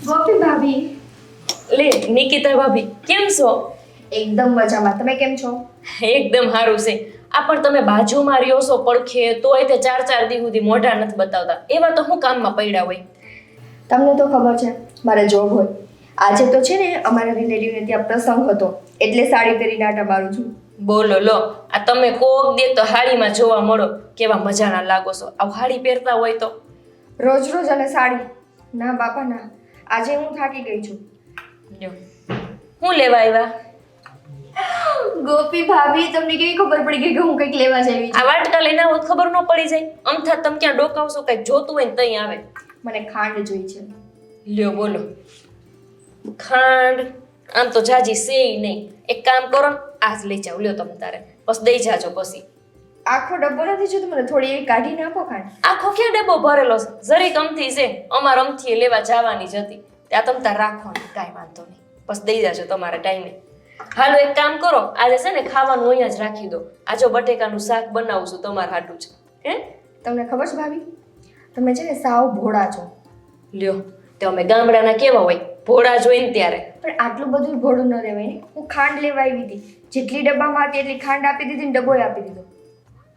ગોપી ભાભી. લે નિકિતા ભાભી કેમ છો? એકદમ મજામાં. તમે કેમ છો? એકદમ સારું છે. આ પણ તમે બાજુમાં રહ્યો છો પડખે તોય તે 4-4 દી સુધી મોઢા નથી બતાવતા. એવા તો હું કામમાં પડ્યા હોય. તમને તો ખબર છે મારે જોબ હોય. આજે તો છે ને અમારા રિલેટિવને ત્યાં પ્રસંગ હતો એટલે સાડી પહેરીને આટા મારું છું. બોલો લો, આ તમે કોક દે તો હાડીમાં જોવા મળો કેવા મજાના લાગો છો. આ હાડી પહેરતા હોય તો રોજ રોજ અને સાડી ના બાપા ના. આજે હું થાકી ગઈ છું. લ્યો. હું લેવા આવ્યા? ગોપી ભાભી તમને કેવી ખબર પડી ગઈ કે હું કંઈક લેવા જઈ છું? આ વાટકા લઈને આવો તો ખબર ન પડી જાય. અમથા તમે ક્યાં ડોકાવશો કંઈક જોતું હોય ને તઈ આવે. મને ખાંડ જોઈ છે. લ્યો બોલો. ખાંડ આમ તો જાજી છે નહીં. એક કામ કરો ને, આજ લઈ જાઓ. લ્યો તમે તારે બસ દઈ જાજો. પછી આખો ડબ્બો નથી જોતો મને, થોડી એવી કાઢીને આપો ખાંડ. આખો ક્યાં ડબ્બો ભરેલો છે? જરીક અમથી છે. અમાર અમથી લેવા જવાની જ હતી. ત્યાં તમ તાર રાખો ને, કાંઈ વાંધો નહીં. બસ દઈ જાજો તમારા ટાઈમે. હાલો એક કામ કરો, આજે છે ને ખાવાનું અહીંયા જ રાખી દો. આજો બટેકાનું શાક બનાવું છું તમારા હાટું જ. હે તમને ખબર છે ભાભી, તમે છે ને સાવ ભોળા છો. લ્યો તો અમે ગામડાના કેવા હોય, ભોળા જોઈને ત્યારે. પણ આટલું બધું ભોળું ન રહેવાય ને. હું ખાંડ લેવા આવી હતી, જેટલી ડબ્બામાં હતી એટલી ખાંડ આપી દીધી ને ડબ્બોય આપી દીધો.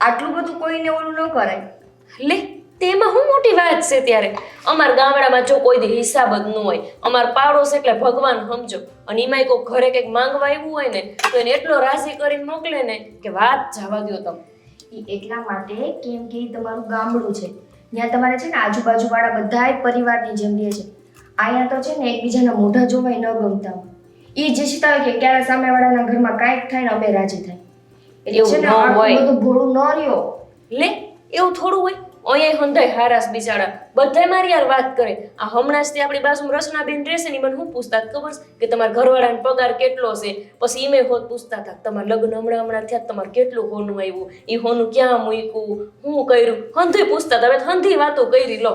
આટલું બધું કોઈને ઓલું ન કરાય. લે તેમાં હું મોટી વાત છે ત્યારે. અમાર ગામડામાં જો કોઈ દી હિસાબ જ ન હોય. અમાર પાડોશ એટલે ભગવાન સમજો. અને એમાંય કોઈ ઘરે કંઈક માંગવા આવ્યું હોય ને તો એને એટલો રાજી કરીને મોકલે ને કે વાત જવા દો તમે. એ એટલા માટે કેમ કે ઈ તમારું ગામડું છે. ત્યાં તમારે છે ને આજુબાજુવાળા બધાય પરિવારની જેમ રહે છે. અહીંયા તો છે ને એકબીજાના મોઢા જોવાય ન ગમતા હોય. એ જે ઈચ્છતા હોય કે ક્યારે સામેવાળાના ઘરમાં કાંઈક થાય ને અમે રાજી થાય. એટલે છે ને એવું ન હોય. આટલું બધું ભોળું ન રહ્યો. લે એવું થોડું હોય. અહીંયા હંધાય હારાસ બિચારા બધાય મારી યાર વાત કરે. આ હમણાં જ તે આપણી બાજુમાં રચનાબેન રહેશે ને મને શું પૂછતા ખબર છે કે તમારા ઘરવાળાનો પગાર કેટલો છે? પછી ઈમે હોત પૂછતા હતા તમારા લગ્ન હમણાં થયા તમારે કેટલું હોનું આવ્યું, એ હોનું ક્યાં મૂક્યું, શું કર્યું, હંધી પૂછતા હતા. હવે હંધી વાતો કરી લો.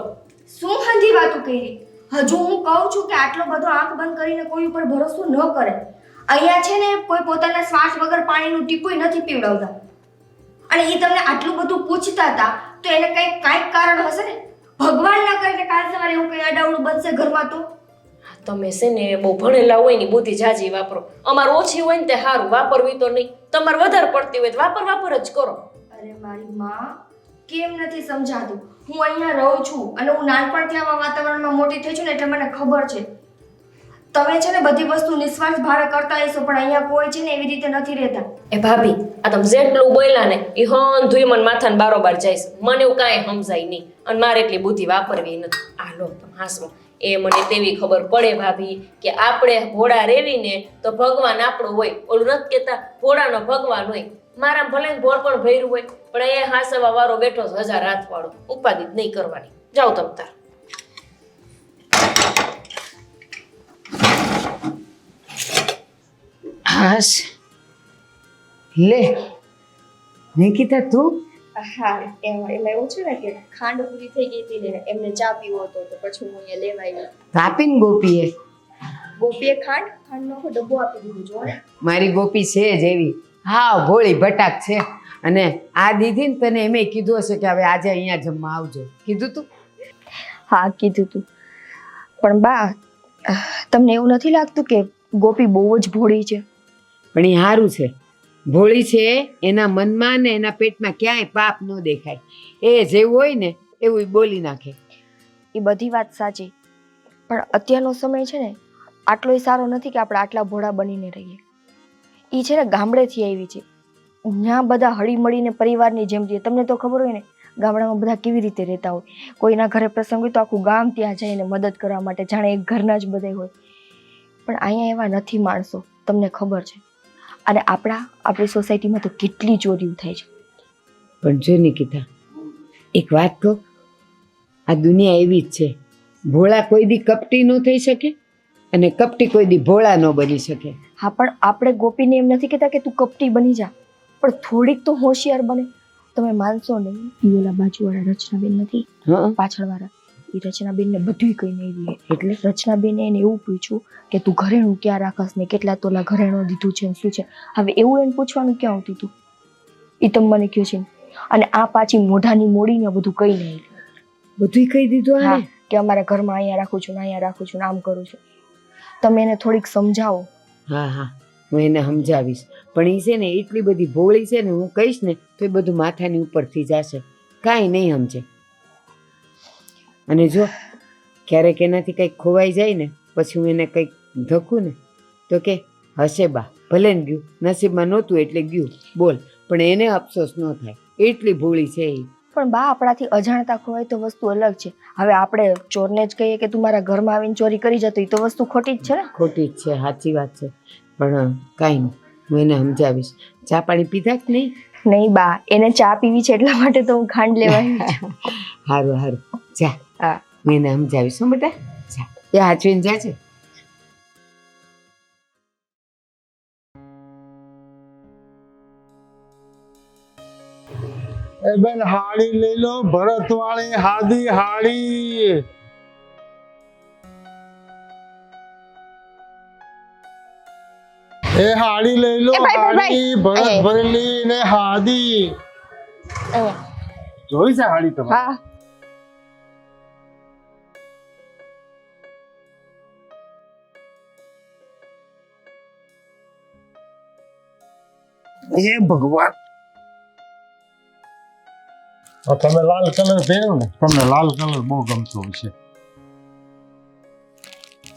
શું હંધી વાતો કરી? હજુ હું કહું છું કે આટલો બધો આંખ બંધ કરીને કોઈ ઉપર ભરોસો ન કરે. અહીંયા છે ને કોઈ પોતાના શ્વાસ વગર પાણીનું ટીપું નથી પીવડાવતા. અને એ તમને આટલું બધું પૂછતા હતા તો એને કાંઈક કારણ હશે ને. ભગવાન ના કરે કે કાલ સવારે એવું કંઈ અડાવડું બનશે ઘરમાં તો. તમે છે ને બહુ ભણેલા હોય ને બુદ્ધિ જાજી વાપરો. અમાર ઓછી હોય ને તે સારું, વાપરવી તો નહીં. તમારે વધારે પડતી હોય તો વાપર જ કરો. અરે મારી માં, કેમ નથી સમજાતું? હું અહીંયા રહું છું અને હું નાનપણથી આવા વાતાવરણમાં મોટી થઈ છું ને એટલે મને ખબર છે. તમે છે ને બધી વસ્તુ નિસ્વાર્થ ભાવે કરતા હશો પણ અહીંયા કોઈ છે ને એવી રીતે નથી રહેતા. એ ભાભી આ તમે જેટલું બોલ્યા ને એ હંધુય મને માથાને બારોબાર જાય છે. મને એવું કાંઈ સમજાય નહીં અને મારે એટલી બુદ્ધિ વાપરવી નથી. આ લો તમે હાસવો. એ મને તેવી ખબર પડે ભાભી કે આપણે ભોળા રેવીને તો ભગવાન આપણો હોય. ઓલું નથી કહેતા ભોળાનો ભગવાન હોય. મારા ભલે ભોળ પણ ભર્યું હોય પણ અહીંયા હાસવા વાળો બેઠો છે 1000 હાથ વાળો. ઉપાધિ જ નહીં કરવાની. જાઓ તમ તાર. હાશ લે નિકિતા તું હા, એમાં એવું છે ને કે ખાંડ પૂરી થઈ ગઈ હતી ને એમને ચા પીવો હતો તો પછી હું અહીંયા લેવા આવી. તાપીને ગોપીએ ગોપીએ ખાંડનો આખો ડબ્બો આપી દીધો. જો ને મારી ગોપી છે જ એવી, હા ભોળી ભટાક છે. અને આ દીધી ને તને એમે કીધું હશે કે હવે આજે અહીંયા જમવા આવજો, કીધું તું? હા કીધું તું. પણ બા, તમને એવું નથી લાગતું કે ગોપી બહુ જ ભોળી છે? પણ એ સારું છે, ભોળી છે. એના મનમાં ને એના પેટમાં ક્યાંય પાપ ન દેખાય. એ જેવું હોય ને એવું ઈ બોલી નાખે. એ બધી વાત સાચી પણ અત્યારનો સમય છે ને આટલોય સારો નથી કે આપણે આટલા ભોળા બનીને રહીએ. એ છે ને ગામડેથી આવી છે. ત્યાં બધા હળી મળીને પરિવારની જેમ રહીએ. તમને તો ખબર હોય ને ગામડામાં બધા કેવી રીતે રહેતા હોય. કોઈના ઘરે પ્રસંગ હોય તો આખું ગામ ત્યાં જઈને મદદ કરવા માટે જાણે એક ઘરના જ બધા હોય. પણ અહીંયા એવા નથી માણસો, તમને ખબર છે. અને આપણી સોસાયટીમાં તો કેટલી ચોરીઓ થાય છે. પણ જો નિકિતા એક વાત કહું, આ દુનિયા એવી જ છે. ભોળા કોઈ દી કપટી ન થઈ શકે અને કપટી કોઈ દી ભોળા ન બની શકે. હા, પણ આપણે ગોપીને એમ નથી કહેતા કે તું કપટી બની જા, પણ થોડીક તો હોશિયાર બને. તમે માનશો નહીં, ઈ ઓલા બાજુવાળા રચનાબેન નથી, પાછળવાળા, એ રચનાબેનને બધુંય કહીને આવી. એટલે રચનાબેને એને એવું પૂછ્યું કે તું ઘરેણું ક્યાં રાખસ ને કેટલા તોલા ઘરેણું દીધું છે ને શું છે. હવે એવું એને પૂછવાનું ક્યાં આવતું હતું? એ તમે મને કહ્યું છે. અને આ પાછી મોઢાની મોડીને બધું કહી નહીં. બધું કહી દીધું. હા, કે અમારા ઘરમાં અહીંયા રાખું છું ને અહીંયા રાખું છું ને આમ કરું છું. તમે એને થોડીક સમજાવો. હા હા, હું એને સમજાવીશ. પણ એ છે ને એટલી બધી ભોળી છે ને, હું કહીશ ને તો એ બધું માથાની ઉપરથી જશે, કાંઈ નહીં સમજે. અને જો ક્યારેક એનાથી કંઈક ખોવાઈ જાય ને, પછી હું એને કંઈક ધકું ને તો કે હશે બા, ભલે ને ગયું, નસીબમાં નહોતું એટલે ગયું, બોલ. પણ એને અફસોસ ન થાય, એટલી ભોળી છે એ. પણ બા, આપણાથી અજાણતા ખોવાય તો વસ્તુ અલગ છે. હવે આપણે ચોરને જ કહીએ કે તું મારા ઘરમાં આવીને ચોરી કરી જતો, એ તો વસ્તુ ખોટી જ છે ને. ખોટી જ છે, સાચી વાત છે. પણ કાંઈ નહીં, હું એને સમજાવીશ. ચા પાણી પીધા કે નહીં? નહીં બા, એને ચા પીવી છે એટલા માટે તો હું ખાંડ લેવા આવી છું. સારું સારું, જા. હા, હું એને સમજાવીશ હો બેટા. જા, એ હાચવીને જાજે. એ બેન હાડી લઈ લો, ભરત વાળી હાદી હાડી. એ હાડી લઈ લો, હાડી ભરત ભરેલી ને હાદી. જોઈ છે હાડી તમે? હા. એ ભગવાન, તમે લાલ કલર પહેર્યો ને, તમને લાલ કલર બહુ ગમતો હશે.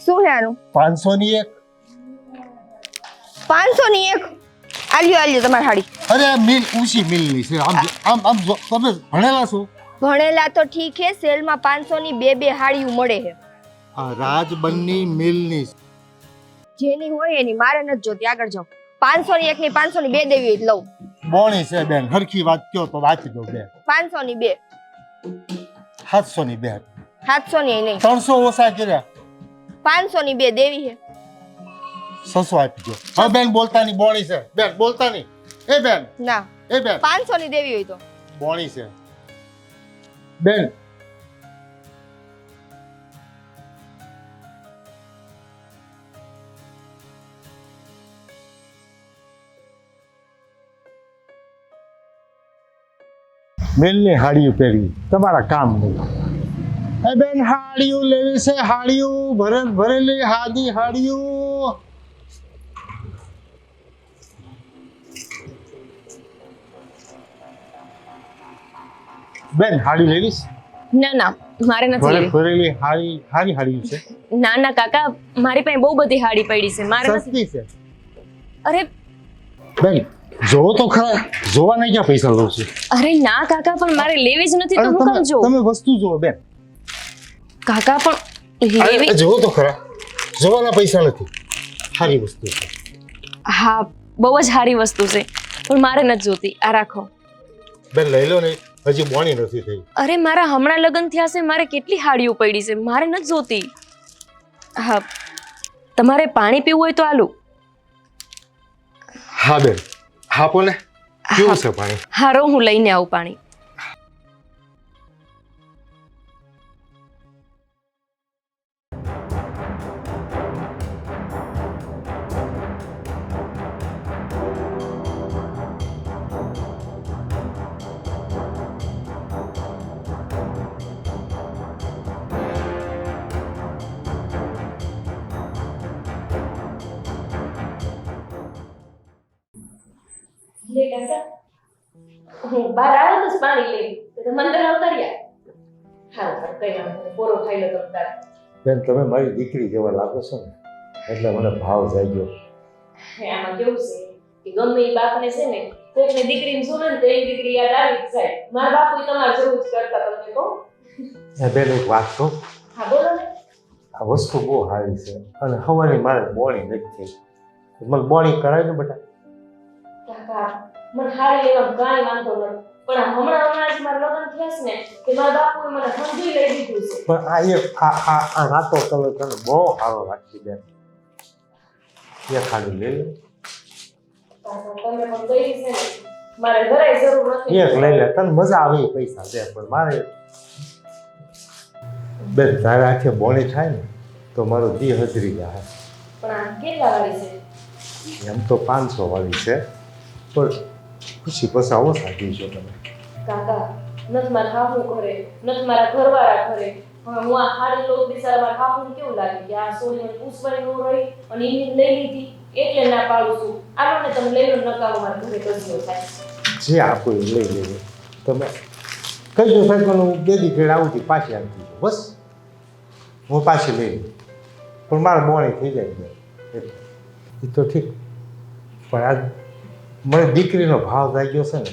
શું છે આનું? 500 ની એક. 500 ની એક? આલ્યો તમારી હાડી. અરે આ મિલ ઊંચી મિલની છે. આમ જો, તમે ભણેલા છો? ભણેલા તો ઠીક છે, સેલમાં 500 ની બે હાડીઓ મળે છે. આ રાજબનની મિલની. જેની હોય એની, મારે નથી જોતી. આગળ જાઓ. 500 ની એક ની 500 ની બે દેવી હોય લઉં. બોણી છે બેન, હરખી વાત કયો તો વાંચી દો બેન. 500 ની બે. 700 ની બે. 700 ની નહીં. 300 ઓછા કર્યા. 500 ની બે દેવી છે. 600 આપી દો. હવે બેન બોલતા ની, બોણી છે બેન, બોલતા ની. એ બેન, ના, એ બેન, 500 ની દેવી હોય તો બોણી છે બેન. મેલની હાડીઓ પહેરવી તમારા કામ નહીં. એ બેન હાડીઓ લેવી છે, હાડીઓ ભરત ભરેલી હાદી હાડીઓ. બેન હાડી લેવી છે? ના ના, મારે નથી ભરત લેવી. ભરેલી હાડી હારી હાડીઓ છે. ના ના કાકા, મારી પાસે બહુ બધી હાડી પડી છે, મારે નથી. સસ્તી છે અરે બેન, જોવો તો ખરા, જોવાના ક્યાં પૈસા લઉં છું? અરે ના કાકા, પણ મારે લેવી જ નથી તો અરે હું કેમ જોઉં? તમે વસ્તુ જોવો બેન. કાકા પણ અરે લેવી. જોવો તો ખરા, જોવાના પૈસા નથી. સારી વસ્તુ છે. હા, બહુ જ સારી વસ્તુ છે, પણ મારે નથી જોતી. આ રાખો. બેન લઈ લો ને, હજી બોણી નથી થઈ. અરે મારા હમણાં લગ્ન થયા છે, મારે કેટલી હાડીઓ પડી છે, મારે નથી જોતી. હા, તમારે પાણી પીવું હોય તો આલું. હા બેન, હા બોલે. કેવું છે પાણી? હારો, હું લઈને આવું પાણી. હું બહાર આવ્યો તો પાણી લઈ તો મંદર આવતા રહ્યા. હા, કઈ વાંધો પૂરો થઈ લો તમે. બેન તમે મારી દીકરી જેવા લાગો છો ને, એટલે મને ભાવ જાગ્યો. આમાં કેવું છે કે ગમે એ બાપને છે ને, કોકની દીકરીને જોવે ને તો એ દીકરી યાદ આવી જ જાય. મારા બાપુ તમારે જેવું જ કરતા, તમને કહું. બેન એક વાત કહું? હા બોલો ને. આ વસ્તુ બહુ સારી છે અને હવાની મારે બોણી નથી થઈ. મને બોણી કરાવી દો બેટા. કાકા, મને હારી લેવામાં કાંઈ વાંધો નથી, પણ હમણાં જ મારા લગ્ન થયા છે ને, કે મારા બાપુએ મને સમજી લઈ દીધું છે. પણ આ એક આ રાતો કલર તને બહુ સારો લાગશે બેન. એ ખાલી લઈ લે. તમે પણ ગઈ છે ને, મારે જરાય જરૂર નથી. એક લઈ લે, તને મજા આવે પૈસા દે. પણ મારે બેન તારે આખે બોણી થાય ને તો મારો દી હજરી જાય. પણ આ કેટલા વાળી છે? એમ તો 500 વાળી છે, પણ ખુશી પૈસા ઓછા દઈશો તમે. કાકા, નથી મારા હાહુ ઘરે, નથી મારા ઘરવાળા ઘરે, હવે હું આ હાડી લોક બિચારા મારા હાહુને કેવું લાગે કે આ સોળી મને પૂછવાની ન રહી અને એની લઈ લીધી એટલે ના પાડું છું. આલો ને તમે લઈ લો નકામો મારા ઘરે કજિયો થાય. જે આપો એ લઈ લેજો તમે કહી દો સાહેબ મને હું 2 દી ઘેર આવું છું પાછી આવી જજો બસ હું પાછી લઈ લઉં પણ મારે બોણી થઈ જાય ને એટલે એ તો ઠીક પણ આજ મને દીકરીનો ભાવ જાગ્યો છે ને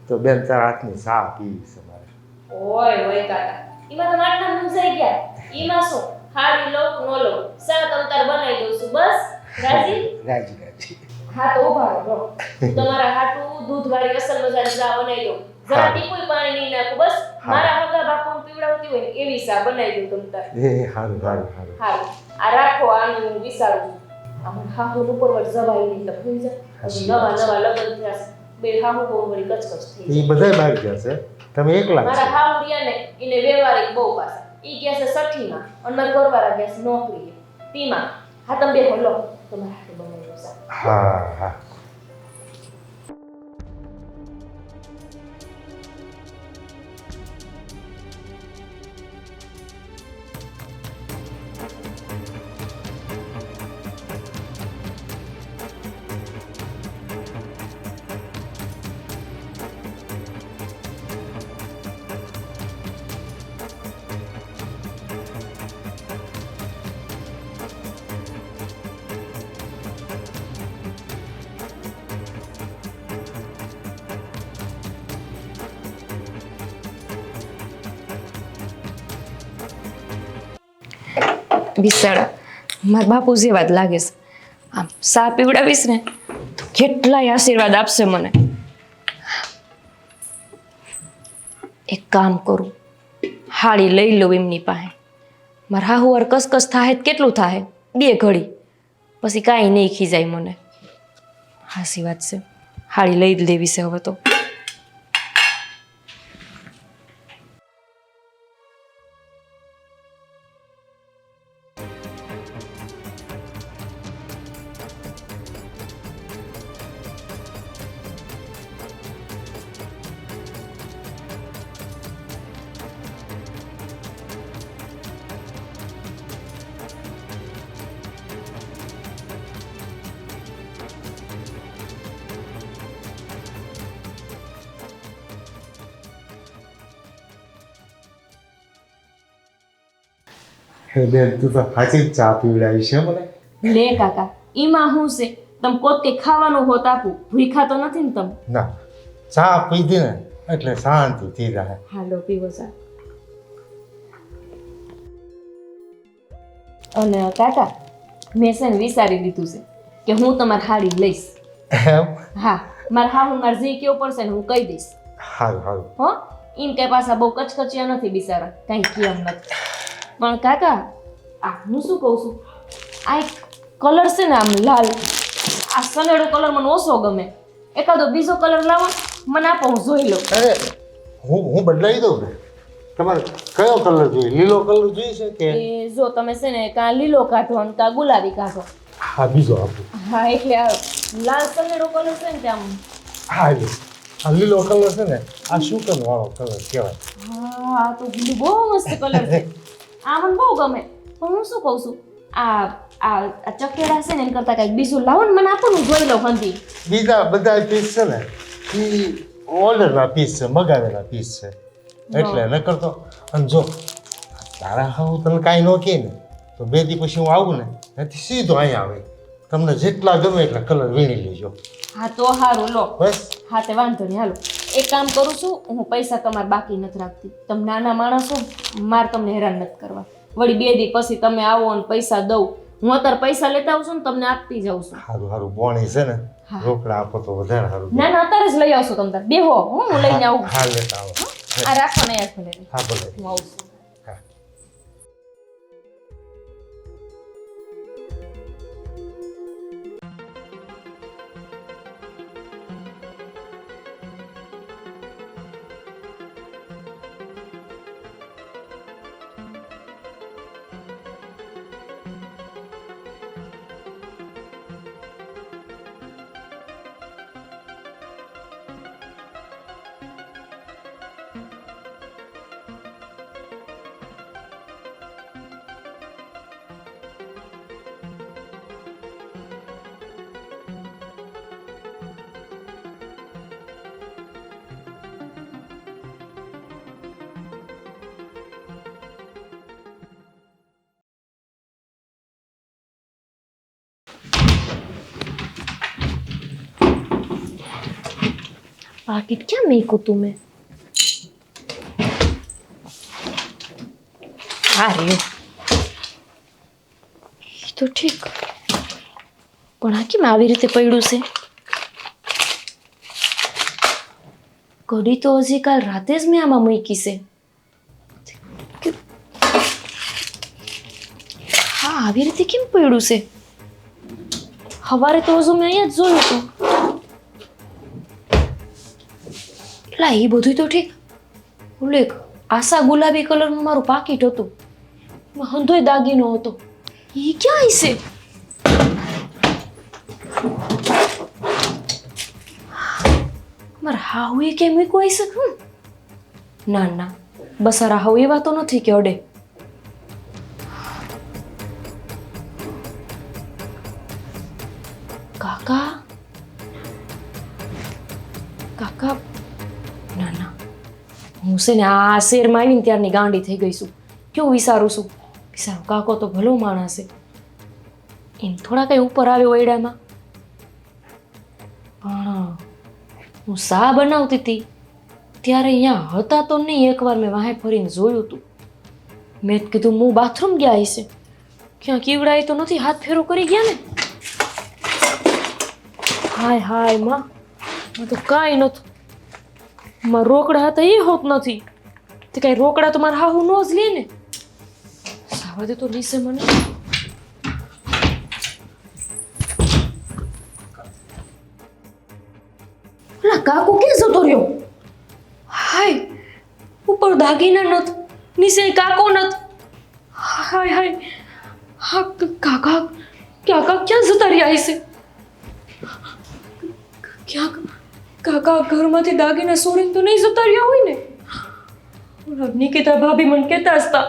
તો બેન તારા હાથની ચા પીવી છે મારે. ઓય ઓય કાકા એમાં તો માટલા મૂંઝાઈ ગયા. એમાં શું હાડી લો નો લો સા તમ તાર બનાવી દઉં છું બસ. રાજી? રાજી રાજી. હા તો ઉભા રહો. તમારા હાટુ દૂધવાળી અસલ મજાની ચા બનાવી દઉં. જરા હા. ટીપુય પાણી નહીં નાખું બસ. હા. મારા હગા બાપુને પીવડાવતી હોય ને એવી ચા બનાવી દઉં તમ તાર. એ સારું સારું સારું. હારું આ રાખો આનું હું વિચારું છું. આમાં હાહુ ઉપર વળ જવાય નહીં એટલે ભૂલી જાય. હજી નવા નવા લગ્ન થયા છે. બે હાહુ બહુ વળી કચકચ થઈ એ જાય. બધાય બહાર ગયા છે તમે એકલા મારા છો. હાહુ રહ્યા ને એને વ્યવહારિક બહુ પાછા. ઈ ગયા છે સઠ્ઠીમાં અને મારા ઘરવાળા ગયા છે નોકરીએ. તીમાં હા તમે બે હલો તમારા હાથે બનાવી દઉં ચા. હા હા. બિસાડા મારા બાપુ જેવા જ લાગે છે. આમ સા પીવડાવીશ ને તો કેટલાય આશીર્વાદ આપશે મને. એક કામ કરું હાડી લઈ લઉં એમની પાસે. મારા હાહુવાર કસકસ થાય તો કેટલું થાય 2 ઘડી પછી કાંઈ નહીં ખીજાય મને. હાસી વાત છે હાડી લઈ જ લેવી છે હવે તો. હે બેન તું તો સાચી જ ચા પીવડાવી છે મને. લે કાકા ઈમાં હું છે તમે કોત કે ખાવાનું હોત આપું ભૂખા તો નથી ને તમે. ના ચા પીધી ને એટલે શાંતિ થઈ જાય. હાલો પીવો સા. અને કાકા મેં છે ને વિચારી લીધું છે કે હું તમારી હાડી લઈશ. એમ હા મારા હાહુ મારે જે કેવું પડશે ને હું કહી દઈશ સારું સારું. હો. એમ કઈ પાછા બહુ કચકચિયા નથી બિચારા કાંઈ કેમ નથી. પણ કાકા આ હું શું કહું છું આ એક કલર છે ને આમ લાલ આ સનેડો કલર મને ઓછો ગમે. એકાદો બીજો કલર લાવો મને આપો હું જોઈ લઉં. અરે હું બદલાવી દઉં ને તમારે કયો કલર જોઈએ લીલો કલર જોઈએ છે કે એ જો તમે છે ને કાં લીલો કાઢો અને કાં ગુલાબી કાઢો. હા બીજો આપો. હા એટલે આ લાલ સનેડો કલર છે ને તે આમ હા લે આ લીલો કલર છે ને આ શુકન વાળો કલર કહેવાય. હા આ તો બહુ મસ્ત કલર છે. આ મને બહુ ગમે. પણ હું શું કહું છું આ આ આ ચકેડા છે ને એમ કરતાં કંઈક બીજું લાવો ને મને આપો ને હું જોઈ લઉં હંધી. બીજા બધા પીસ છે ને એ ઓર્ડરના પીસ છે મગાવેલા પીસ છે એટલે ન કરતો. અને જો તારા હું તને કાંઈ ન કહે ને તો 2 દી પછી હું આવું ને એથી સીધો અહીંયા આવે તમને જેટલા ગમે એટલા કલર વીણી લેજો હા તો સારું લો. બસ. હા તે વાંધો નહીં હાલો. એક કામ કરું છું હું પૈસા તમારે બાકી નથી રાખતી. તમે નાના માણસો મારે તમને હેરાન નથી કરવા. વળી 2 દી પછી તમે આવો અને પૈસા દઉં. હું અત્યારે પૈસા લેતા આવું છું ને તમને આપતી જાઉં છું. સારું સારું બોણી છે ને હા. રોકડા આપો તો વધારે સારું. ના ના અત્યારે જ લઈ આવશો તમે તાર બેહો હું લઈને આવું. હા લેતા આવો. આ રાખો ને યાર ભલે હા ભલે. હું આવું છું. હા. પાકીટ ક્યાં મૂક્યું તું મેં? આ રહ્યું. એ તો ઠીક, પણ આ કેમ આવી રીતે પડ્યું છે? કડી તો હજી કાલ રાતે જ મેં આમાં મૂકી છે. હા, આવી રીતે કેમ પડ્યું છે? સવારે તો હજુ મેં અહીંયા જ જોયું હતું. એટલે એ બધું તો ઠીક. ઉલ્લેખ આશા ગુલાબી કલરનું મારું પાકીટ હતું. એમાં હંધોય દાગીનો હતો. એ ક્યાં હશે? મારા હાહુએ કેમ મૂક્યું હશે? ના ના, બસારા હાવ એવા તો નથી કે અડે. કાકા કાકા, ના ના, હું છે ને આ શહેરમાં આવીને ત્યારની ગાંડી થઈ ગઈ છું. કેવું વિચારું છું? વિચારું કાકો તો ભલો માણસ છે, એમ થોડા કઈ ઉપર આવ્યો ઓયડામાં. પણ હું શા બનાવતી હતી ત્યારે અહીંયા હતા તો નહીં. એકવાર મેં વાહે ફરીને જોયું હતું. મેં કીધું હું બાથરૂમ ગયા હશે, ક્યાં કીવડાય તો નથી, હાથ ફેરો કરી ગયા ને. હાય હાય માં, તો કાંઈ નતું. મારા રોકડા હતા એ હોત નથી. તે કાંઈ રોકડા તો મારા હાહુ નો જ લે ને. સાવા દે તો નીચે મને. ઓલા કાકુ ક્યાં જતો રહ્યો? હાય, ઉપર દાગીના નત, નીચે કાકો નત. હાય હાય, હા કાકા કાકા ક્યાં જતા રહ્યા હશે? ક્યાંક કાકા ઘરમાંથી દાગીના સોરીને તો નહીં જતા રહ્યા હોય ને? નિકિતા ભાભી મને કહેતા હતા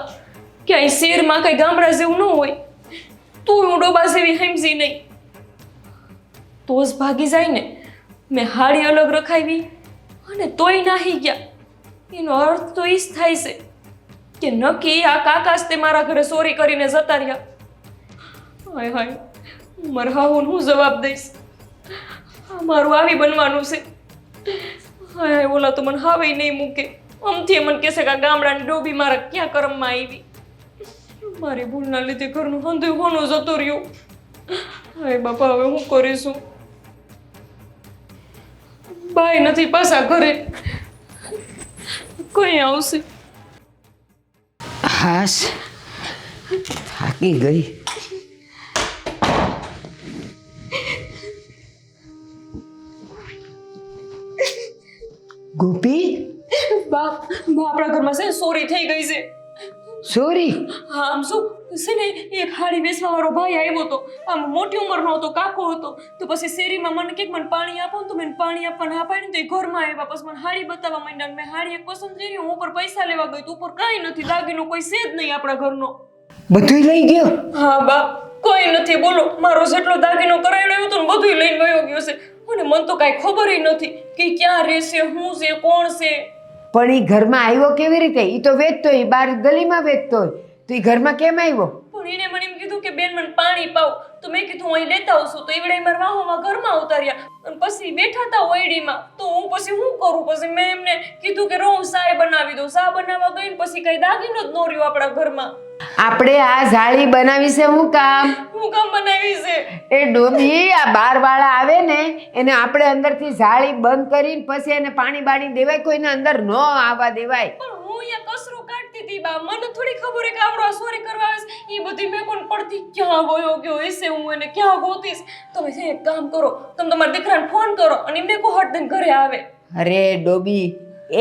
કે અહીં શહેરમાં કઈ ગામડા જેવું ન હોય. તું હું ડોબા જેવી સમજી નહીં તો જ ભાગી જાય ને. મેં હાડી અલગ રખાવી અને તોય નાહી ગયા. એનો અર્થ તો એ જ થાય છે કે નક્કી આ કાકા જ તે મારા ઘરે ચોરી કરીને જતા રહ્યા. હાય હાય, મારા હાહુને હું જવાબ દઈશ? મારું આવી બનવાનું છે. હાય હાય, ઓલા તો મને હાવે નહીં મૂકે. આમથી મને કહેશે કે આ ગામડાની ડોબી મારા ક્યાં કર્મમાં આવી. મારી ભૂલના લીધે ઘરનું હંધું હોનું જતું રહ્યું. હાય બાપા, હવે હું કરીશું? બાય નથી પાછા ઘરે, કઈ આવશે? હાશ, થાકી ગઈ. ગોપી, બાપ આપણા ઘરમાં છે ચોરી થઈ ગઈ છે. સોરી. હા, આમ શું છે ને, એક હાડી વેચવા વાળો ભાઈ આવ્યો હતો. આમ મોટી ઉંમરનો હતો, કાકો હતો. તો પછી શેરીમાં મને કે મને પાણી આપો ને, તો મેં પાણી આપવા ના પાડી ને તો એ ઘરમાં આવ્યા. પછી મને હાડી બતાવવા માંડ્યા. મેં હાડી એક પસંદ કરી, હું ઉપર પૈસા લેવા ગઈ તો ઉપર કાંઈ નથી, દાગીનો કોઈ છે જ નહીં આપણા ઘરનો. બધું લઈ ગયો? હા બાપ, કોઈ નથી. બોલો, મારો જેટલો દાગીનો કરાયેલો હતો ને બધું લઈને ગયો ગયો છે. અને મને તો કાંઈ ખબર નથી કે ક્યાં રહેશે, શું છે, કોણ છે. પણ એ ઘરમાં આવ્યો કેવી રીતે? એ તો વેચતો હોય, બહાર ગલીમાં વેચતો હોય, તો એ ઘરમાં કેમ આવ્યો? પણ એને મને એમ કીધું કે બેન મને પાણી પાવ. તો મેં કીધું હું અહીં લેતા આવશું. તો એવડે મારા વાહોમાં ઘરમાં ઉતાર્યા અને પછી બેઠા હતા ઓયડીમાં. તો હું પછી શું કરું? પછી મેં એમને કીધું કે હું ચાય બનાવી દઉં. ચા બનાવવા ગઈ ને પછી કઈ દાગીનો જ ન રહ્યો આપણા ઘરમાં. આપણે આ જાળી બનાવી છે હું કામ? હું કામ બનાવી છે? એ ડોબી, આ બારવાળા આવે ને એને આપણે અંદરથી જાળી બંધ કરીને પછી એને પાણી બાણી દેવાય, કોઈને અંદર ન આવવા દેવાય. પણ હું અહીંયા કસરો કાઢતી હતી બા. મને થોડી ખબર હે કે આવડો આ ચોરી કરવા આવે છે. એ બધી મેં કોણ પડતી ક્યાં ગયો ગયો હશે, હું એને ક્યાં ગોતીશ. તમે છે એક કામ કરો, તમે તમારા દીકરાને ફોન કરો અને એમને કહો હટ દઈને ઘરે આવે. અરે ડોબી,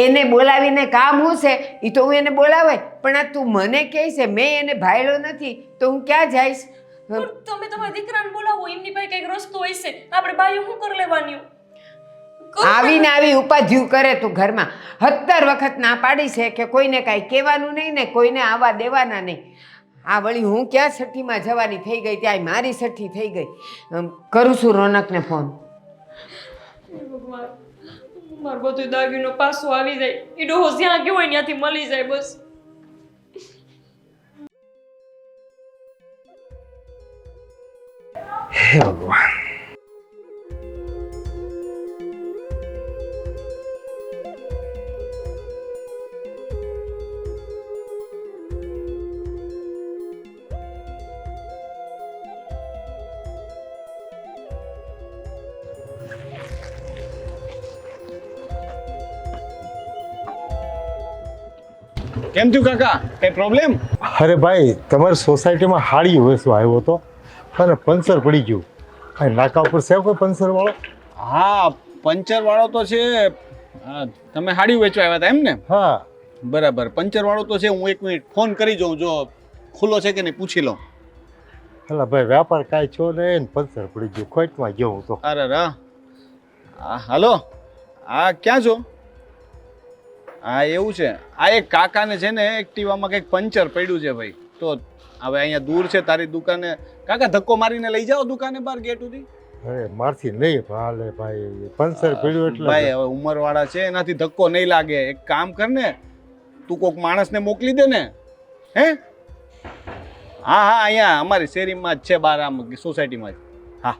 એને બોલાવીને કામ શું છે? એ તો હું એને બોલાવાય, પણ આ તું મને કહે છે મેં એને ભાયલો નથી તો હું ક્યાં જઈશ? પણ તમે તમારા દીકરાને બોલાવો, એમની પાસે કઈક રસ્તો હશે. આપણે બાયો શું કરી લેવાની? આવીને આવી ઉપાધ્યું કરે તું ઘરમાં. 17 વખત ના પાડી છે કે કોઈને કાંઈ કહેવાનું નહીં ને કોઈને આવવા દેવાના નહીં. આ વળી હું ક્યાં છઠ્ઠીમાં જવાની થઈ ગઈ, ત્યાં મારી છઠ્ઠી થઈ ગઈ. કરું છું રોનકને ફોન. ભગવાન, મારો બધો દાગીનો પાછો આવી જાય. એ ડોહો જ્યાં ગયો હોય ત્યાંથી મળી જાય બસ. હે ભગવાન. કેમ થયું કાકા? કઈ પ્રોબ્લેમ? અરે ભાઈ તમારી સોસાયટીમાં હાડી વેચવા આવ્યો હતો અને પંચર પડી ગયું. આ નાકા ઉપર છે કોઈ પંચર વાળો? હા, પંચર વાળો તો છે. હા, તમે હાડી વેચવા આવ્યા હતા એમ ને? હા. બરાબર, પંચર વાળો તો છે. હું 1 મિનિટ ફોન કરી જોઉં, જો ખુલ્લો છે કે નહીં પૂછી લઉં. એટલે ભાઈ વ્યાપાર કાંઈ છો ને પંચર પડી ગયું, ખોટમાં ગયો હું તો. અરે રા. હાલો, હા ક્યાં છો? હા એવું છે. આ એક કાકાને છે ને એક્ટિવામાં કંઈક પંચર પડ્યું છે ભાઈ. તો હવે અહીંયા દૂર છે તારી દુકાને. કાકા ધક્કો મારીને લઈ જાઓ દુકાને બહાર ગેટ સુધી. અરે મારથી નહીં હાલે ભાઈ, પંચર પડ્યું એટલે. ભાઈ હવે ઉંમરવાળા છે, એનાથી ધક્કો નહીં લાગે. એક કામ કર ને, તું કોક માણસને મોકલી દે ને. હે? હા હા, અહીંયા અમારી શેરીમાં જ છે, બાર આમ સોસાયટીમાં જ. હા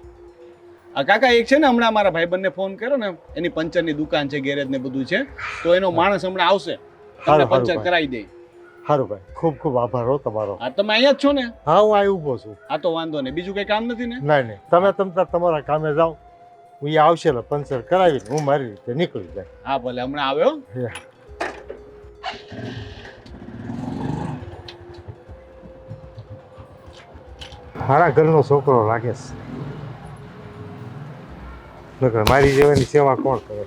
કાકા એક છે ને, હમણાં મારા ભાઈબંધને ફોન કર્યો ને, એની પંચરની દુકાન છે, ગેરેજ ને બધું છે, તો એનો માણસ હમણાં આવશે, તમને પંચર કરાવી દે. સારું ભાઈ, ખૂબ ખૂબ આભાર હો તમારો. હા તમે અહીંયા જ છો ને? હા હું અહીં ઊભો છું. હા તો વાંધો નહીં, બીજું કઈ કામ નથી ને? નહીં તમે તમારા કામે જાઓ, હું અહીંયા આવશે એટલે પંચર કરાવીને હું મારી રીતે નીકળી જાય. હા ભલે, હમણાં આવ્યો. મારા ઘરનો છોકરો લાગે છે, મારી જેવાની સેવા કોણ કરે?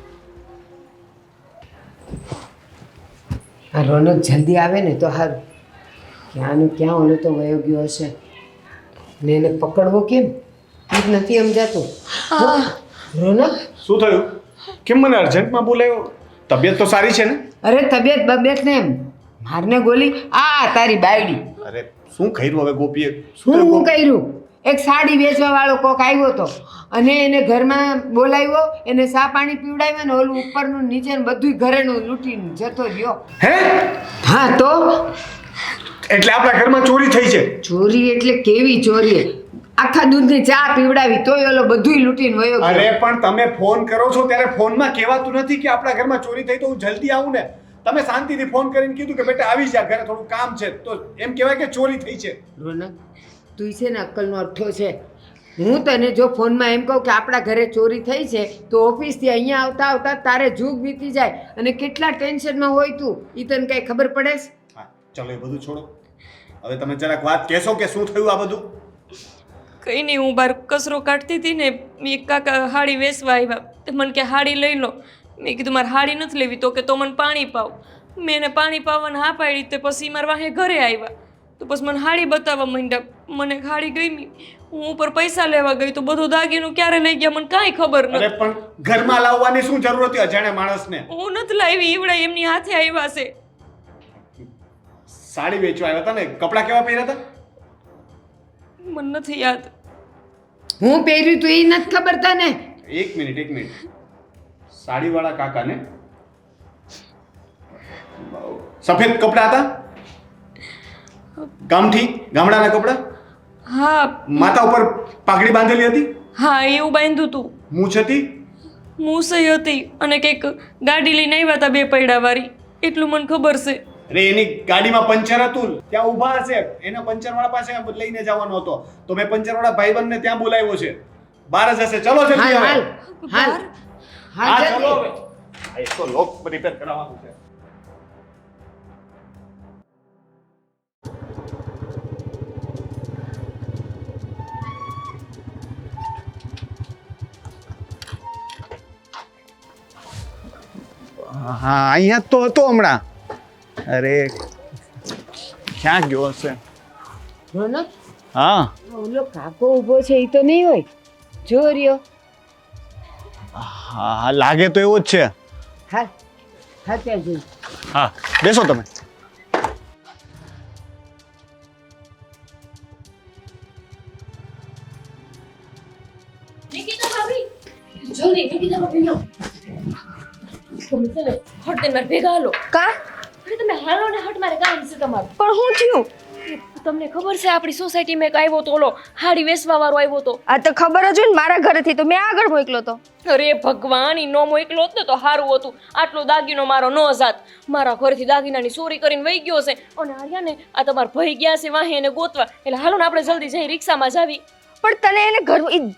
આ રોનક જલ્દી આવે ને તો સારું. ક્યાંનું ક્યાં ઓલો તો વયો ગયો હશે ને એને પકડવો કેમ એ જ નથી સમજાતું. રોનક શું થયું? કેમ મને અર્જન્ટમાં બોલાયો? તબિયત તો સારી છે ને? અરે તબિયત બબિયત ને એમ મારને ગોલી આ તારી બાયડી. અરે શું કર્યું હવે ગોપીએ? હું કર્યું? એક સાડી વેચવા વાળો કોક આવ્યો હતો અને એને ઘરમાં બોલાવ્યો, એને ચા પાણી પીવડાવ્યા ને ઓલું ઉપરનું નીચેનું બધું ઘરેનું લૂંટીને જતો રહ્યો. હે? હા તો એટલે આપણા ઘરમાં ચોરી થઈ છે? ચોરી એટલે કેવી ચોરી? આખા દૂધની ચા પીવડાવી તોય ઓલો બધુંય લૂંટીને વયો ગયો. અરે પણ તમે ફોન કરો છો ત્યારે ફોનમાં કહેવાતું નથી કે આપણા ઘરમાં ચોરી થઈ તો હું જલ્દી આવું ને? તમે શાંતિથી ફોન કરીને કીધું કે બેટા આવી જા, ઘરે થોડું કામ છે, તો એમ કહેવાય કે ચોરી થઈ છે. રોનક તું છે ને અક્કલનો અઠ્ઠો છે. હું તને જો ફોનમાં એમ કહું કે આપણા ઘરે ચોરી થઈ છે તો ઓફિસથી અહીંયા આવતા આવતા તારે જૂગ વીતી જાય અને કેટલા ટેન્શનમાં હોય તું, એ તને કઈ ખબર પડે છે? હા ચલો એ બધું છોડો, હવે તમે જરાક વાત કહેશો કે શું થયું આ બધું? કંઈ નહીં, હું બહાર કચરો કાઢતી હતી ને, એક કાકા હાડી વેચવા આવ્યા. તે મને કે હાડી લઈ લો. મેં કીધું મારે હાડી નથી લેવી. તો કે તો મને પાણી પાવ. મેં એને પાણી પાવાને હા પાડી. તે પછી મારા વાહે ઘરે આવ્યા તો પછી મને હાડી બતાવવા માંડ્યા. મને હાડી ગમી. હું ઉપર પૈસા લેવા ગઈ તો બધું દાગીનું ક્યારે લઈ ગયા મને કાંઈ ખબર નથી. અરે પણ ઘરમાં લાવવાની શું જરૂર હતી અજાણ્યા માણસને? હું નથી લાવી, ઈવડા એમની હાથે આવ્યા છે. સાડી વેચવા આવ્યા હતા ને? કપડાં કેવા પહેર્યા હતા? મને નથી યાદ. હું પહેર્યું તું એ નથી ખબર તને? એક મિનિટ. સાડીવાળા કાકાને સફેદ કપડાં હતા? કામથી ગામડાના કપડાં? હા. માથા ઉપર પાઘડી બાંધેલી હતી? હા એવું બાંધ્યું હતું. મૂછ હતી? મૂસઈ હતી અને કંઈક ગાડી લઈને આવ્યા હતા 2 પૈડાવાળી, એટલું મને ખબર છે. અરે એની ગાડીમાં પંચર હતું, ત્યાં ઊભા હશે, એના પંચરવાળા પાસે લઈને જવાનો હતો, તો મેં પંચરવાળા ભાઈબંધને ત્યાં બોલાવ્યો છે, બહાર જ હશે. ચલો જલ્દી હવે. હાલ હા ચલો જલ્દી. હવે. આ એક તો લોક રિપેર કરાવવાનું છે. હા અહીંયા તો હતો હમણાં. અરે ક્યાં ગયો હશે? રોનક હા ઓલો કાકો ઊભો છે એ તો નહીં હોય? જો રહ્યો. હા લાગે તો એવો જ છે. હાલ ત્યાં જઈ. હા બેસો તમે. નિકિતા ભાભી જલ્દી, નિકિતા ભાભી લો. તમે છે ને હટ મારે ભેગા હાલો. કા? અરે તમે હાલો ને હટ, મારે કામ છે તમારું. પણ હું થયું? તમને ખબર છે આપણી સોસાયટીમાં એક આવ્યો તો, ઓલો હાડી વેચવા વાળો આવ્યો તો? આ તો ખબર જ હોય ને, મારા ઘરેથી તો મેં આગળ મોકલો તો. અરે ભગવાન, ઈ નો મોકલો હોત ને તો સારું હતું. આટલો દાગીનો મારો નો જાત. મારા ઘરથી દાગીનાની ચોરી કરીને વહી ગયો છે. અને આર્યા ને આ તમારા ભાઈ ગયા છે વાહે એને ગોતવા. એટલે હાલો ને આપણે જલ્દી જઈ રિક્ષામાં જાવી. પણ તને એને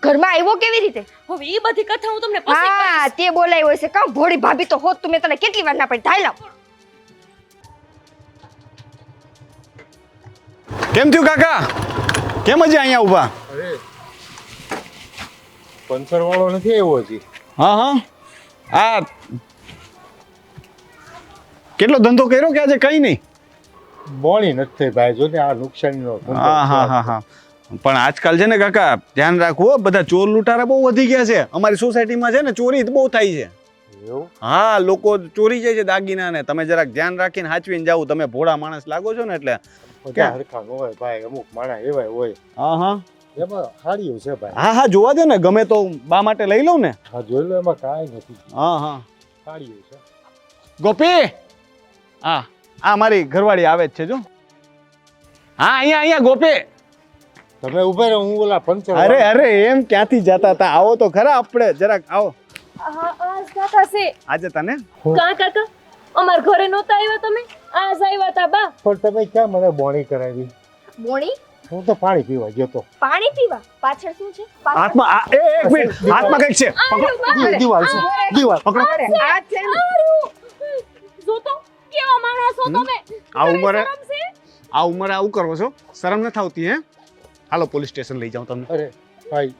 ઘરમાં આવ્યો કેવી રીતે? હવે ઈ બધી કથા હું તમને પછી હા તે બોલાવ્યો છે. કાં ભોળી ભાભી તો હોત તું, મેં તને કેટલી વાર ના પડી. ધાઈ લાવ. કેમ થયું કાકા? કેમ હજી અહીંયા ઊભા? અરે પંચર વાળો નથી આવ્યો હજી. હા હા આ કેટલો ધંધો કર્યો કે આજે કઈ નહીં? બોણી નથી થઈ ભાઈ, જો ને આ નુકસાનીનો ધંધો હા હા હા હા પણ આજકાલ છે ને કાકા ધ્યાન રાખવું, બધા ચોર લૂંટારા બહુ વધી ગયા છે. અમારી સોસાયટીમાં છે ને ચોરી બહુ થાય છે. એવું? હા, લોકો ચોરી જાય છે દાગીના ને. તમે જરાક ધ્યાન રાખીને સાચવીને જાવ. તમે ભોળા માણસ લાગો છો ને એટલે. બધા હરખા ન હોય ભાઈ, અમુક માણસ એવા હોય. હા હા એમાં હાર્યું છે ભાઈ. હા હા જોવા દે ને, ગમે તો બા માટે લઈ લઉં ને. હા જોઈ લો, એમાં કાંઈ નથી. હા હા હાર્યું છે. ગોપી, હા આ મારી ઘરવાળી આવે જ છે જો. હા અહીંયા ગોપી. તમે ઉભા રહો, હું ઓલા પંચર અરે અરે એમ ક્યાંથી જતા હતા? આવો તો ખરા, આપણે જરાક આવો. આજે તને કાકા અમાર ઘરે નહોતા આવ્યા તમે? આજ આવ્યા તા બા. પણ તમે ક્યાં મને બોણી કરાવી? બોણી હું તો પાણી પીવા ગયો તો. પાણી પીવા પાછળ શું છે? હાથમાં એક મિનિટ, હાથમાં કઈક છે. દિવાલ છે, દિવાલ. પકડો. આ છે ને જો તો કેવા માણસ છો તમે? આ ઉંમરે શરમ છે? આ ઉંમરે આવું કરો છો? શરમ નથી આવતી હે? હાલો પોલીસ સ્ટેશન લઈ જાઉં તમને. અરે ભાઈ,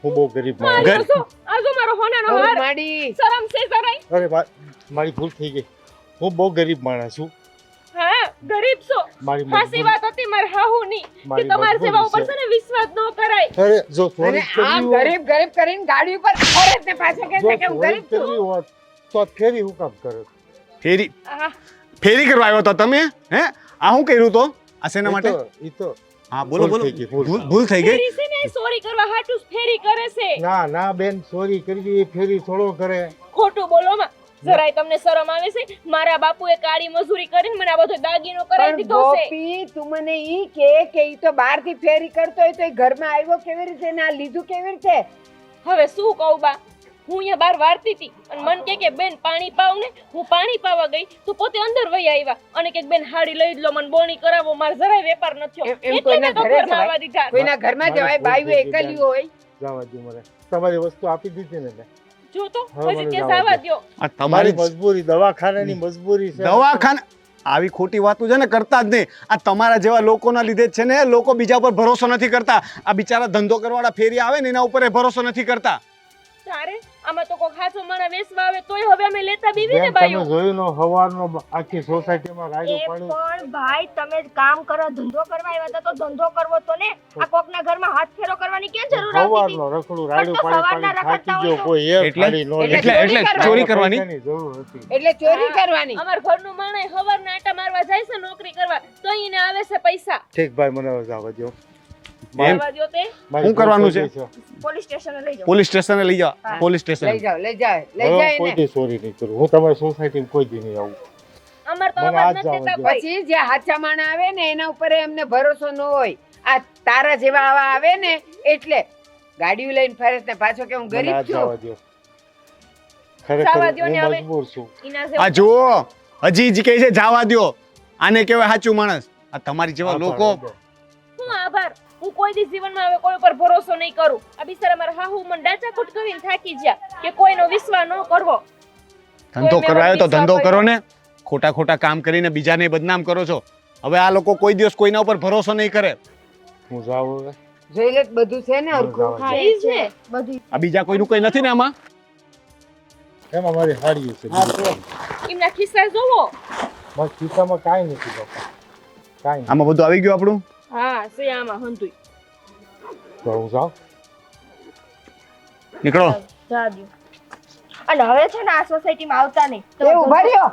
હું બહુ ગરીબ માણસ. ઘર- આ જો મારો હોનાનો ઓય હાર. માડી શરમ છે જરાય? અરે મારી ભૂલ થઈ ગઈ. હું બહુ ગરીબ માણસ છું. હા, ગરીબ છો. મારી ખાસી વાત હતી માર હાહુની કે મારી તમાર સેવા ઉપર મજબૂરી છે ને વિશ્વાસ ન કરાય. અરે જો અને ચોરી આ કરવી હોત, ગરીબ ગરીબ કરીને ગાડી ઉપર ફરે ને પાછો કહે જો છે કે હું ચોરી ગરીબ છું. કરવી હોત તો આ ફેરી હું કામ કરે? ફેરી આહા, ફેરી કરવા આવ્યો તો તમે? હે આ શું કર્યું તો? આ શેના માટે? ઈ તો હા બોલો બોલો. ભૂલ થઈ ગઈ, ભૂલ. ભૂલ થઈ ગઈ. ફેરી છે ને સોરી કરવા હાટું જ ફેરી કરે છે. ના ના બેન, ચોરી કરવી એ ફેરી થોડો કરે. ખોટું બોલો માં. જરાય તમને શરમ આવે છે? મારા બાપુએ કાળી મજૂરી કરીને મને આ બધો દાગીનો કરાવી પણ દીધો છે. ગોપી તું મને ઈ કે ઈ તો બહારથી ફેરી કરતો હોય તો ઈ ઘરમાં આવ્યો કેવી રીતે ને આ લીધું કેવી રીતે? હવે શું કહું બા, હું અહીંયા બહાર વારતી હતી અને મન કે બેન પાણી પાવ ને. હું પાણી પાવા ગઈ તો પોતે અંદર વહી આવ્યા અને કે બેન હાડી લઈ લો, મને બોણી કરાવો. માર જરાય વેપાર ન થયો. એમ એટલે કોઈના મેં તો ઘરે ઘરમાં આવવા દીધા. કોઈના ઘરમાં જવાય બાયું એકલ્યું હોય. જવા દો મને. તમારી વસ્તુ આપી દીધી ને મેં. જો તો હવે હજી મને કે જવા સાવા દો. દ્યો. આ તમારી તમારી મજબૂરી, દવાખાનાની મજબૂરી છે. દવાખાના આવી ખોટી વાતો છે ને કરતા જ નહીં. આ તમારા જેવા લોકોના લીધે જ છે ને લોકો બીજા ઉપર ભરોસો નથી કરતા. આ બિચારા ધંધો કરવાવાળા ફેરી આવે ને એના ઉપર એ ભરોસો નથી કરતા. તારે આમાં તો કોઈ ખાસો માણા વેસવા આવે તોય હવે અમે લેતા બીવી ને બેન, તમે બાયું. જોયું નો હવારનો આખી સોસાયટીમાં એ રાયડું પાડ્યું. પણ ભાઈ તમે જ કામ કરો, ધંધો કરવા આવ્યા હતા તો ધંધો કરવો તો ને. આ કોકના ઘરમાં હાથ ફેરો કરવાની ક્યાં જરૂર આવતી હતી? હવારનો રખડું રાયડું પણ તો પાડી સવારના પાડી થાકી રખડતા ગયો. હોય કોઈ એક એટલે- ખાલી નો લે. એટલે ચોરી કરવાની. પૈસાની જરૂર હતી. એટલે ચોરી કરવાની. અમાર ઘરનું માણસ હવારના આટા મારવા જાય છે નોકરી કરવા તો એને આવે છે પૈસા. ઠીક ભાઈ, મને હવે જવા દ્યો. લેવા દ્યો તે. મારી શું કરવાનું છે? ભૂલ થઈ ગઈ પોલીસ સ્ટેશને લઈ જાઓ. પોલીસ સ્ટેશને લઈ જાઓ. હા. પોલીસ સ્ટેશન લઈ જાઓ લઈ જાઓ લઈ હવે જાય કોઈ ને. દી ચોરી નહીં કરું. હું તમારી સોસાયટીમાં કોઈ દી નહીં આવું. અમાર તો મને અવાજ આજ નથી જવા દેતા દ્યો. કોઈ. પછી જે હાચા માણા આવે ને એના ઉપર એમને ભરોસો ન હોય. આ તારા જેવા આવા આવે ને એટલે ગાડીઓ લઈને ફરે ને પાછો કે હું મને ગરીબ આજ છું. જવા દ્યો. ખરેખર જવા દ્યો ને હું હવે. મજબૂર છું. ઈના આ જેવું જુઓ હજી જ કહે છે જાવા દ્યો. આને કહેવાય સાચું માણસ. આ તમારી જેવા લોકો હું આભાર. હું કોઈ દી જીવનમાં હવે કોઈ ઉપર ભરોસો નહીં કરું. આ બિચારા મારા હાહુ મને ડાચાકૂટ કરીને થાકી ગયા કે કોઈનો વિશ્વાસ ન કરવો. ધંધો કોઈ કરવા આવ્યો તો મેં ધંધો વિશ્વાસ કરો ને. ખોટા ખોટા કામ કરીને બીજાને બદનામ કરો છો. હવે આ લોકો કોઈ દિવસ કોઈના ઉપર ભરોસો નહીં કરે. હું જાઉં હવે. જોઈ લે બધું છે ને હરખું. હા, ઈ છે. બધું આ બીજા કોઈનું કઈ નથી ને આમાં? એમાં મારી હાડીઓ છે. એમના ખિસ્સા જોવો. મારા ખિસ્સામાં કાંઈ નથી બાપા. કાંઈ નહીં. આમાં બધું આવી ગયું આપણું. હા છે આમાં હંતુય. તો હું જાઉં. નીકળો. જા દ્યો. અને હવે છે ને આ સોસાયટીમાં આવતા નહીં. એ ઉભા રહ્યો.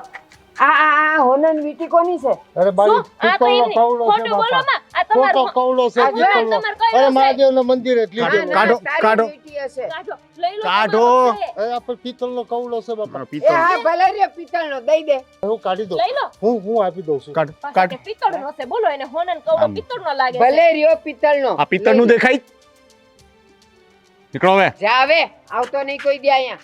આ હોનન વીટી કોની છે? અરે બારી શું? આ તો પિત્તળનો એમની. કવડો છે ખોટું બોલો બાપા. માં. આ તમારો ખોટો કવડો છે આ પિત્તળનો. તમારે કયો અરે છે? મહાદેવના મંદિરે જ આ લીધો. ના, કાઢો, તારી કાઢો. વીંટી હશે. કાઢો. લઈ લો. કાઢો. તમારો છે. અરે આ પણ પિત્તળનો કવડો છે બાપા. એ હા ભલે રહ્યો પિત્તળનો દઈ દે. હું કાઢી દઉં. લઈ લો. હું આપી દઉં છું. કાઢ પાછા કાઢ. કે પિત્તળનો છે. બોલો એને હોનન કવડો આમ. પિત્તળનો લાગે છે. ભલે રહ્યો પિત્તળનો. આ પિત્તળનું દેખાય. નીકળો હવે. જા હવે આવતો નહીં કોઈ દી અહીંયા.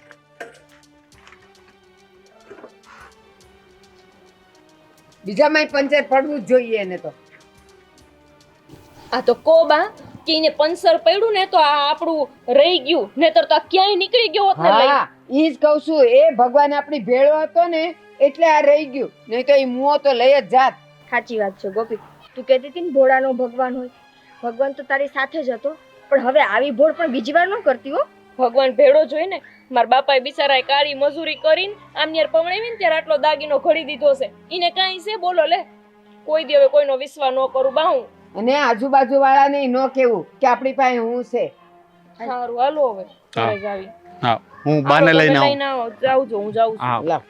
બીજામાંય પંચર પડવું જ જોઈએ એને તો. આ તો કોબા કે એને પંચર પડ્યું ને તો આ આપણું રહી ગયું. નહીતર તો આ ક્યાંય નીકળી ગયો હોત ને લઈ. હા ઈ જ કહું છું. એ ભગવાન આપણી ભેળો હતો ને એટલે આ રહી ગયું. નહીં તો એ મુઓ તો લઈ જ જાત. સાચી વાત છે ગોપી. તું કહેતી હતી ને ભોળાનો ભગવાન હોય, ભગવાન તો તારી સાથે જ હતો, પણ હવે આવી ભોળ પણ બીજી વાર ન કરતી હો. ભગવાન ભેળો જોઈ ને મારા બાપાએ બિચારાએ કાળી મજૂરી કરીને આમનેર પમણાવી ને ત્યારે આટલો દાગીનો ઘડી દીધો છે. ઈને કાંઈ છે બોલો લે. કોઈ દી હવે કોઈનો વિશ્વાસ ન કરું બાહું. અને આજુબાજુ વાળાને ન કેવું કે આપણી પાસે હું છે. સારું હાલો હવે ઘરે જ આવી. હા હું બાને લઈને આવું લઈને આવો જાઉં છું હું જાઉં છું. હા લાવ